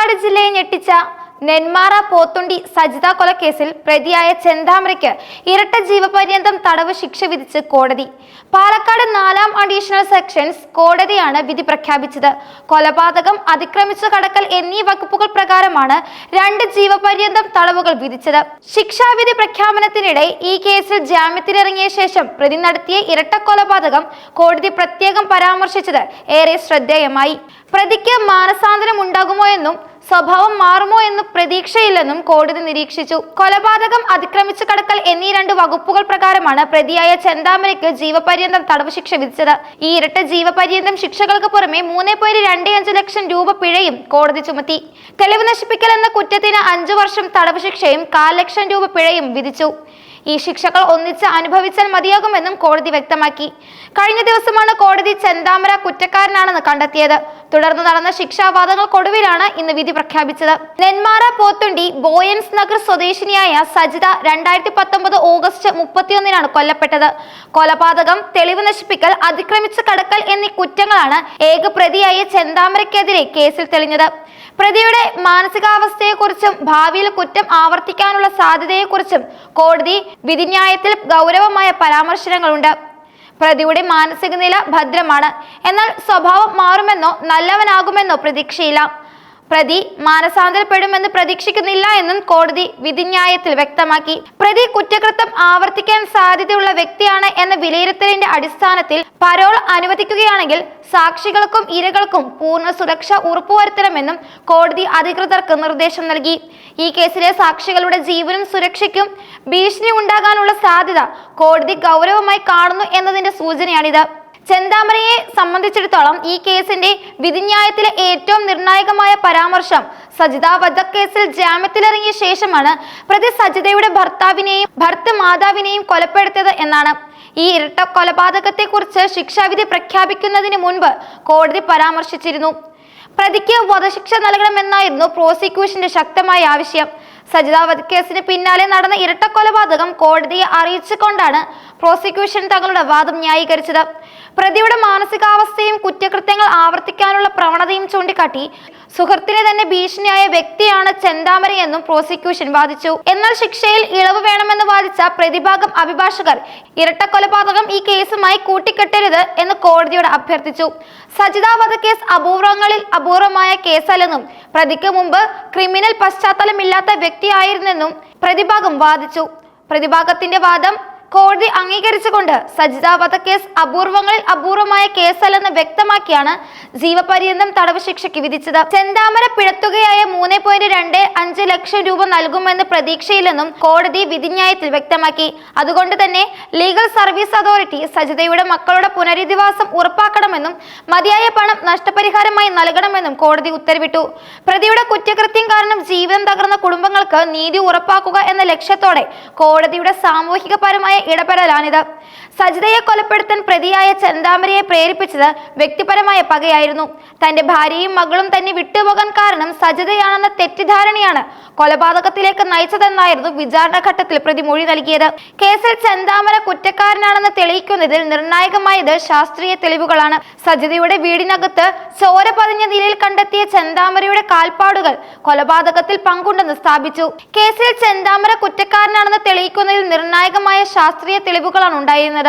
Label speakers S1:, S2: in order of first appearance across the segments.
S1: പാലക്കാട് ജില്ലയെ ഞെട്ടിച്ച നെന്മാറ പോത്തുണ്ടി സജിത കൊലക്കേസിൽ പ്രതിയായ ചെന്താമരയ്ക്ക് ഇരട്ട ജീവപര്യന്തം തടവ് ശിക്ഷ വിധിച്ച് കോടതി. പാലക്കാട് 4-ാം അഡീഷണൽ സെക്ഷൻസ് കോടതിയാണ് വിധി പ്രഖ്യാപിച്ചത്. കൊലപാതകം, അതിക്രമിച്ചു കടക്കൽ എന്നീ വകുപ്പുകൾ പ്രകാരമാണ് 2 ജീവപര്യന്തം തടവുകൾ വിധിച്ചത്. ശിക്ഷാവിധി പ്രഖ്യാപനത്തിനിടെ ഈ കേസിൽ ജാമ്യത്തിലിറങ്ങിയ ശേഷം പ്രതി നടത്തിയ ഇരട്ട കൊലപാതകം കോടതി പ്രത്യേകം പരാമർശിച്ചത് ഏറെ ശ്രദ്ധേയമായി. പ്രതിക്ക് മാനസാന്തരം ഉണ്ടാകുമോ എന്നും സ്വഭാവം മാറുമോ എന്നും പ്രതീക്ഷയില്ലെന്നും കോടതി നിരീക്ഷിച്ചു. കൊലപാതകം, അതിക്രമിച്ചു കടക്കൽ എന്നീ 2 വകുപ്പുകൾ പ്രകാരമാണ് പ്രതിയായ ചെന്താമരയ്ക്ക് ജീവപര്യന്തം തടവ് ശിക്ഷ വിധിച്ചത്. ഈ ഇരട്ട ജീവപര്യന്തം ശിക്ഷകൾക്ക് പുറമെ 3.25 ലക്ഷം രൂപ പിഴയും കോടതി ചുമത്തി. തെളിവ് നശിപ്പിക്കൽ എന്ന കുറ്റത്തിന് 5 വർഷം തടവ് ശിക്ഷയും 1/4 ലക്ഷം രൂപ പിഴയും വിധിച്ചു. ഈ ശിക്ഷകൾ ഒന്നിച്ച് അനുഭവിച്ചാൽ മതിയാകുമെന്നും കോടതി വ്യക്തമാക്കി. കഴിഞ്ഞ ദിവസമാണ് കോടതി ചെന്താമര കുറ്റക്കാരനാണെന്ന് കണ്ടെത്തിയത്. തുടർന്ന് നടന്ന ശിക്ഷാവാദങ്ങൾക്കൊടുവിലാണ് ഇന്ന് വിധി പ്രഖ്യാപിച്ചത്. നെന്മാറ പോത്തുണ്ടി ബോയൻസ് നഗർ സ്വദേശിനിയായ സജിത 2019 ഓഗസ്റ്റ് 31-നാണ് കൊല്ലപ്പെട്ടത്. കൊലപാതകം, തെളിവ് നശിപ്പിക്കൽ, അതിക്രമിച്ചു കടക്കൽ എന്നീ കുറ്റങ്ങളാണ് ഏക പ്രതിയായ ചെന്താമരയ്ക്കെതിരെ കേസിൽ തെളിഞ്ഞത്. പ്രതിയുടെ മാനസികാവസ്ഥയെക്കുറിച്ചും ഭാവിയിൽ കുറ്റം ആവർത്തിക്കാനുള്ള സാധ്യതയെക്കുറിച്ചും കോടതി വിധിന്യായത്തിൽ ഗൗരവമായ പരാമർശങ്ങളുണ്ട്. പ്രതിയുടെ മാനസിക നില ഭദ്രമാണ്, എന്നാൽ സ്വഭാവം മാറുമെന്നോ നല്ലവനാകുമെന്നോ പ്രതീക്ഷയില്ല. പ്രതി മാനസാന്തരപ്പെടുമെന്ന് പ്രതീക്ഷിക്കുന്നില്ല എന്നും കോടതി വിധിന്യായത്തിൽ വ്യക്തമാക്കി. പ്രതി കുറ്റകൃത്യം ആവർത്തിക്കാൻ സാധ്യതയുള്ള വ്യക്തിയാണ് എന്ന വിലയിരുത്തലിന്റെ അടിസ്ഥാനത്തിൽ പരോൾ അനുവദിക്കുകയാണെങ്കിൽ സാക്ഷികൾക്കും ഇരകൾക്കും പൂർണ്ണ സുരക്ഷ ഉറപ്പുവരുത്തണമെന്നും കോടതി അധികൃതർക്ക് നിർദ്ദേശം നൽകി. ഈ കേസിലെ സാക്ഷികളുടെ ജീവനും സുരക്ഷയ്ക്കും ഭീഷണി ഉണ്ടാകാനുള്ള സാധ്യത കോടതി ഗൗരവമായി കാണുന്നു എന്നതിന്റെ സൂചനയാണിത്. ചെന്താമരയെ സംബന്ധിച്ചിടത്തോളം ഈ കേസിന്റെ വിധിന്യായത്തിലെ ഏറ്റവും നിർണായകമായ പരാമർശം സജിത വധക്കേസിൽ ജാമ്യത്തിലിറങ്ങിയ ശേഷമാണ് പ്രതി സജിതയുടെ ഭർത്താവിനെയും ഭർത്തൃമാതാവിനെയും കൊലപ്പെടുത്തിയത് എന്നാണ്. ഈ ഇരട്ട കൊലപാതകത്തെക്കുറിച്ച് ശിക്ഷാവിധി പ്രഖ്യാപിക്കുന്നതിന് മുൻപ് കോടതി പരാമർശിച്ചിരുന്നു. പ്രതിക്ക് വധശിക്ഷ നൽകണമെന്നായിരുന്നു പ്രോസിക്യൂഷന്റെ ശക്തമായ ആവശ്യം. സജിത വധക്കേസിന് പിന്നാലെ നടന്ന ഇരട്ട കൊലപാതകം കോടതിയെ അറിയിച്ചുകൊണ്ടാണ് പ്രോസിക്യൂഷൻ തങ്ങളുടെ വാദം ന്യായീകരിച്ചത്. പ്രതിയുടെ മാനസികാവസ്ഥയും കുറ്റകൃത്യങ്ങൾ ആവർത്തിക്കാനുള്ള പ്രവണതയും ചൂണ്ടിക്കാട്ടി സുഹൃത്തിന് തന്നെ ഭീഷണിയായ വ്യക്തിയാണ് ചെന്താമരയെന്നും പ്രോസിക്യൂഷൻ വാദിച്ചു. എന്നാൽ ശിക്ഷയിൽ ഇളവ് വേണമെന്ന് വാദിച്ച പ്രതിഭാഗം അഭിഭാഷകർ ഇരട്ട കൊലപാതകം ഈ കേസുമായി കൂട്ടിക്കെട്ടരുത് എന്ന് കോടതിയോട് അഭ്യർത്ഥിച്ചു. സജിത വധക്കേസ് അപൂർവങ്ങളിൽ അപൂർവമായ കേസല്ലെന്നും പ്രതിക്ക് മുമ്പ് ക്രിമിനൽ പശ്ചാത്തലമില്ലാത്ത വ്യക്തിയായിരുന്നെന്നും പ്രതിഭാഗം വാദിച്ചു. പ്രതിഭാഗത്തിന്റെ വാദം കോടതി അംഗീകരിച്ചുകൊണ്ട് സജിത വധക്കേസ് അപൂർവങ്ങളിൽ അപൂർവമായ കേസല്ലെന്ന് വ്യക്തമാക്കിയാണ് ജീവപര്യന്തം തടവ് ശിക്ഷയ്ക്ക് വിധിച്ചത്. ചെന്താമര പിഴത്തുകയായ 3.25 ലക്ഷം രൂപ നൽകുമെന്ന് പ്രതീക്ഷയില്ലെന്നും കോടതി വിധിന്യായത്തിൽ വ്യക്തമാക്കി. അതുകൊണ്ട് തന്നെ ലീഗൽ സർവീസ് അതോറിറ്റി സജിതയുടെ മക്കളുടെ പുനരധിവാസം ഉറപ്പാക്കണമെന്നും മതിയായ പണം നഷ്ടപരിഹാരമായി നൽകണമെന്നും കോടതി ഉത്തരവിട്ടു. പ്രതിയുടെ കുറ്റകൃത്യം കാരണം ജീവൻ തകർന്ന കുടുംബങ്ങൾക്ക് നീതി ഉറപ്പാക്കുക എന്ന ലക്ഷ്യത്തോടെ കോടതിയുടെ സാമൂഹികപരമായ ഇടപെടലാണിത്. സജിതയെ കൊലപ്പെടുത്താൻ പ്രതിയായ ചെന്താമരയെ പ്രേരിപ്പിച്ചത് വ്യക്തിപരമായ പകയായിരുന്നു. തന്റെ ഭാര്യയും മകളും തന്നെ വിട്ടുപോകാൻ കാരണം സജിതയാണെന്ന തെറ്റിദ്ധാരണയാണ് കൊലപാതകത്തിലേക്ക് നയിച്ചതെന്നായിരുന്നു വിചാരണ ഘട്ടത്തിൽ പ്രതി മൊഴി നൽകിയത്. കേസിൽ ചെന്താമര കുറ്റക്കാരനാണെന്ന് തെളിയിക്കുന്നതിൽ നിർണായകമായത് ശാസ്ത്രീയ തെളിവുകളാണ്. സജിതയുടെ വീടിനകത്ത് ചോര പതിഞ്ഞ നിലയിൽ കണ്ടെത്തിയ ചെന്താമരയുടെ കാൽപ്പാടുകൾ കൊലപാതകത്തിൽ പങ്കുണ്ടെന്ന് സ്ഥാപിച്ചു. കേസിൽ ചെന്താമര കുറ്റക്കാരനാണെന്ന് തെളിയിക്കുന്നതിൽ നിർണായകമായ ശാസ്ത്രീയ തെളിവുകളാണ് ഉണ്ടായിരുന്നത്.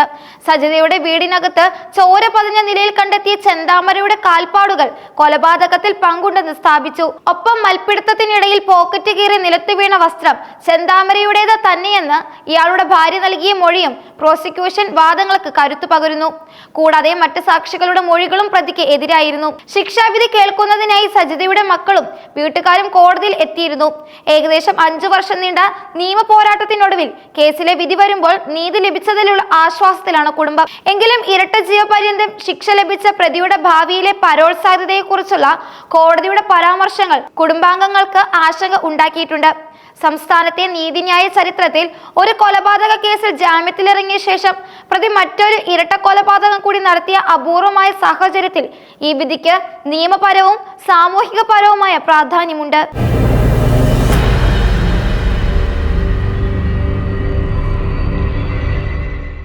S1: സജിതയുടെ വീടിനകത്ത് ചോര പതിഞ്ഞ നിലയിൽ കണ്ടെത്തിയ ചെന്താമരയുടെ കാൽപ്പാടുകൾ കൊലപാതകത്തിൽ പങ്കുണ്ടെന്ന് സ്ഥാപിച്ചു. ഒപ്പം മൽപ്പിടുത്തത്തിനിടയിൽ പോക്കറ്റ് കീറി നിലത്തു വീണ വസ്ത്രം ചെന്താമരയുടേത് തന്നെയെന്ന് ഇയാളുടെ ഭാര്യ നൽകിയ മൊഴിയും പ്രോസിക്യൂഷൻ വാദങ്ങൾക്ക് കരുത്തു പകരുന്നു. കൂടാതെ മറ്റ് സാക്ഷികളുടെ മൊഴികളും പ്രതിക്ക് എതിരായിരുന്നു. ശിക്ഷാവിധി കേൾക്കുന്നതിനായി സജിതയുടെ മക്കളും വീട്ടുകാരും കോടതിയിൽ എത്തിയിരുന്നു. ഏകദേശം 5 വർഷം നീണ്ട നിയമ പോരാട്ടത്തിനൊടുവിൽ കേസിലെ വിധി വരുമ്പോൾ നീതി ലഭിച്ചതിലുള്ള ആശ്വാസത്തിലാണ് കുടുംബം. എങ്കിലും ഇരട്ട ജീവപര്യന്തം ശിക്ഷ ലഭിച്ച പ്രതിയുടെ ഭാവിയിലെ പരോൾ സാധ്യതയെക്കുറിച്ചുള്ള കോടതിയുടെ പരാമർശങ്ങൾ കുടുംബാംഗങ്ങൾക്ക് ആശങ്ക ഉണ്ടാക്കിയിട്ടുണ്ട്. സംസ്ഥാനത്തെ നീതിന്യായ ചരിത്രത്തിൽ ഒരു കൊലപാതക കേസിൽ ജാമ്യത്തിലിറങ്ങിയ ശേഷം പ്രതി മറ്റൊരു ഇരട്ട കൊലപാതകം കൂടി നടത്തിയ അപൂർവമായ സാഹചര്യത്തിൽ ഈ വിധിക്ക് നിയമപരവും സാമൂഹികപരവുമായ പ്രാധാന്യമുണ്ട്.